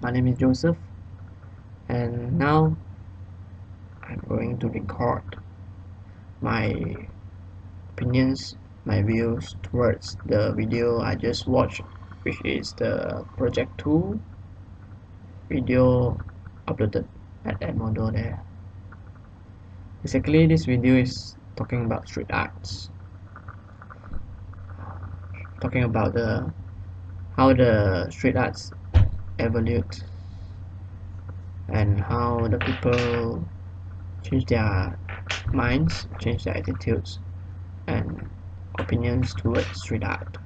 My name is Joseph, and now I'm going to record my opinions, my views towards the video I just watched, which is the Project 2 video uploaded at Edmodo there. Basically, this video is talking about street arts, talking about how the street arts evolved and how the people change their minds, change their attitudes and opinions towards street art.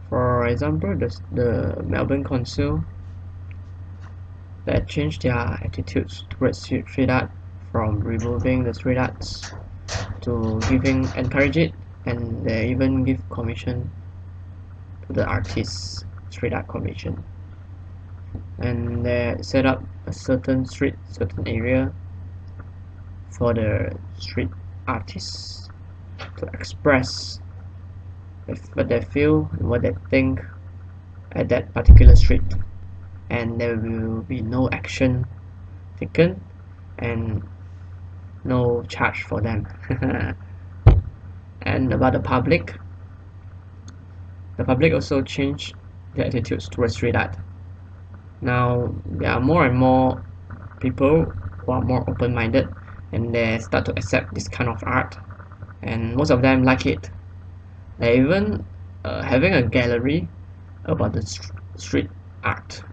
For example, the Melbourne Council that changed their attitudes towards street art from removing the street arts to encourage it, and they even give commission to the artists, street art commission, and they set up a certain area for the street artists to express what they feel and what they think at that particular street, and there will be no action taken and no charge for them. And about the public also changed their attitudes towards street art. Now there are more and more people who are more open-minded, and they start to accept this kind of art, and most of them like it. They're even having a gallery about the street art,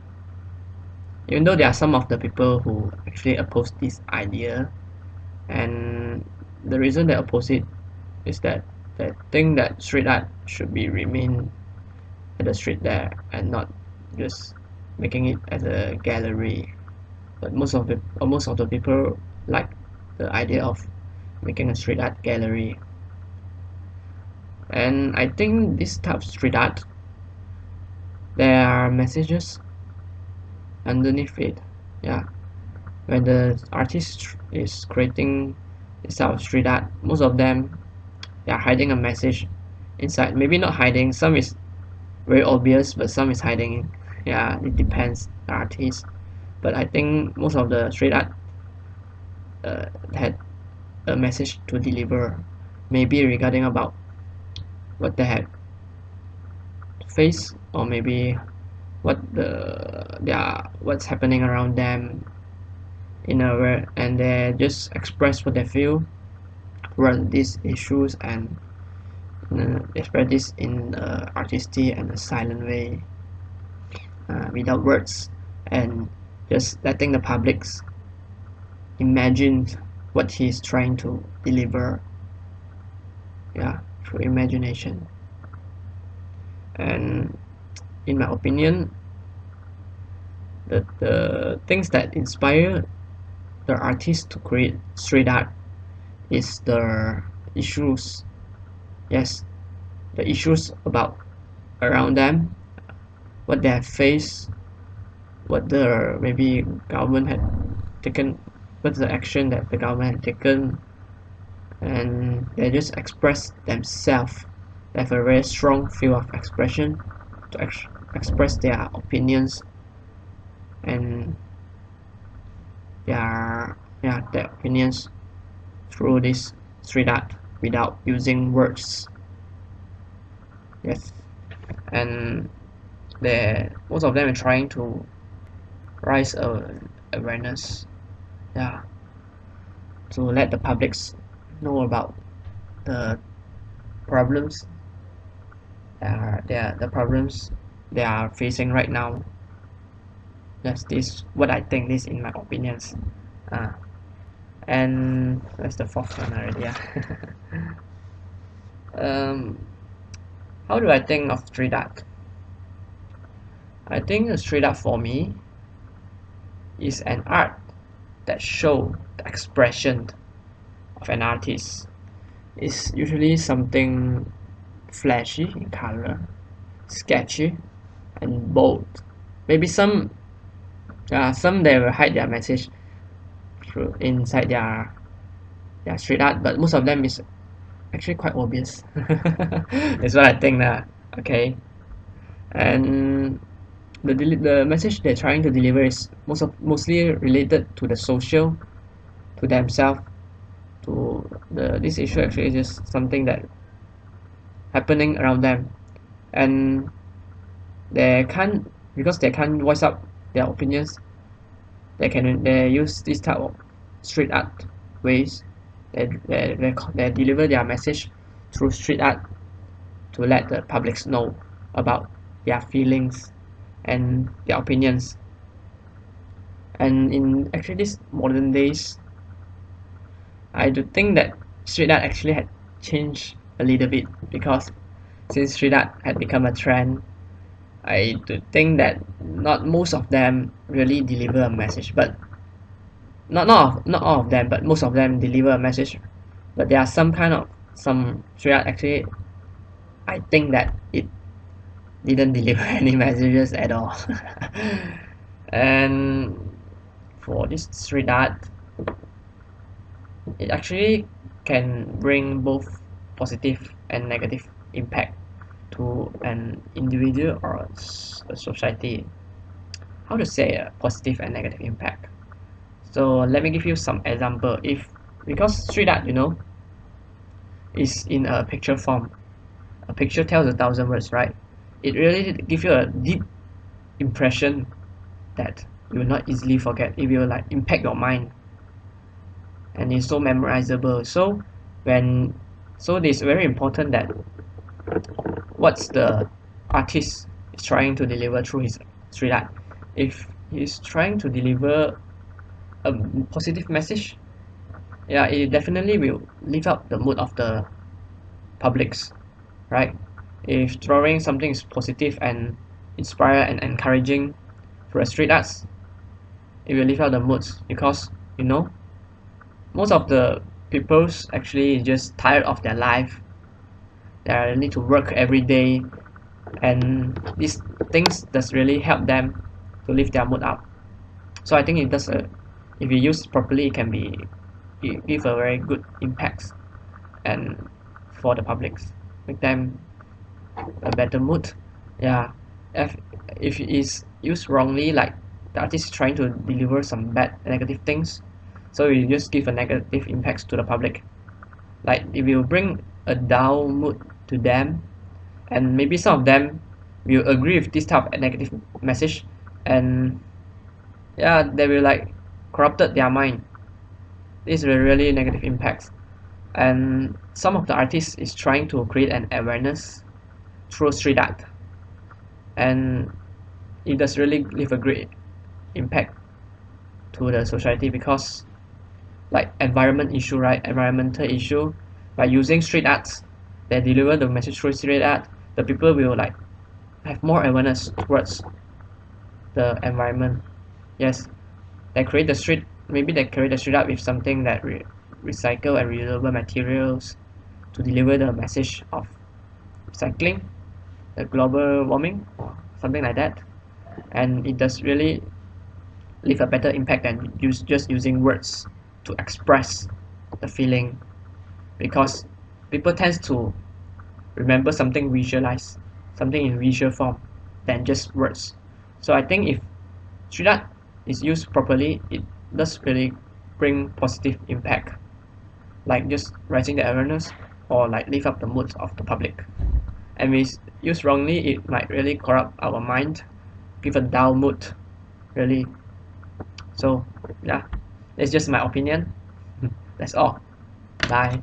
even though there are some of the people who actually oppose this idea, and the reason they oppose it is that they think that street art should be remain at the street there and not just making it as a gallery. But most of the people like the idea of making a street art gallery. And I think this type of street art, there are messages underneath it. Yeah, when the artist is creating this type of street art, most of them, they are hiding a message inside. Maybe not hiding, some is very obvious, but some is hiding. Yeah, it depends the artist. But I think most of the street art had a message to deliver, maybe regarding about what they had faced, or maybe what's happening around them in a way, and they just express what they feel around these issues, and express this in artistic and a silent way, without words, and just letting the publics imagine what he's trying to deliver. Yeah, through imagination. And in my opinion, the things that inspire the artist to create street art is the issues. Yes, the issues about around them, what they have faced, what the maybe government had taken, what's the action that the government had taken, and they just express themselves. They have a very strong feel of expression to express their opinions and their opinions through this street art without using words. Yes, and most of them are trying to raise awareness, yeah, to let the publics know about the problems the problems they are facing right now. Yes, this what I think, this in my opinions. And that's the fourth one already. Yeah. How do I think of street art? I think the street art for me is an art that show the expression of an artist. It's usually something flashy in color, sketchy, and bold. Maybe some they will hide their message through inside their street art, but most of them is actually quite obvious. That's what I think. Okay, and the message they're trying to deliver is mostly related to the social, to themselves, to this issue actually is just something that happening around them, and they can't, because they can't voice up their opinions. They use this type of street art ways. They deliver their message through street art to let the publics know about their feelings and their opinions. And in actually these modern days, I do think that street art actually had changed a little bit, because since street art had become a trend, I do think that not most of them really deliver a message, but not all of them, but most of them deliver a message. But there are some street art actually, I think that it didn't deliver any messages at all. And for this street art, it actually can bring both positive and negative impact to an individual or a society. How to say a positive and negative impact? So let me give you some example. If because street art, is in a picture form, a picture tells 1,000 words, right? It really gives you a deep impression that you will not easily forget. It will like impact your mind, and it's so memorizable. So it's very important that what's the artist is trying to deliver through his street art. If he's trying to deliver a positive message, yeah, it definitely will lift up the mood of the publics, right? If drawing something is positive and inspire and encouraging for a street arts, it will lift up the moods, because most of the people's actually just tired of their life. They need to work every day, and these things does really help them to lift their mood up. So I think it does if you use it properly, it give a very good impact and for the publics, make them a better mood. Yeah, if it is used wrongly, like the artist is trying to deliver some bad negative things, so you just give a negative impacts to the public. Like it will bring a down mood to them, and maybe some of them will agree with this type of negative message, and yeah, they will like corrupted their mind. This will really negative impacts. And some of the artists is trying to create an awareness through street art, and it does really leave a great impact to the society, because like environmental issue, by using street arts, they deliver the message through street art, the people will like have more awareness towards the environment. Yes, maybe they create the street art with something that recycle and reusable materials to deliver the message of recycling, the global warming, or something like that. And it does really leave a better impact than just using words to express the feeling, because people tends to remember something visualized, something in visual form, than just words. So I think if street art is used properly, it does really bring positive impact, like just raising the awareness or like lift up the moods of the public. And if used wrongly, it might really corrupt our mind, give a down mood, really. So yeah, it's just my opinion. That's all. Bye.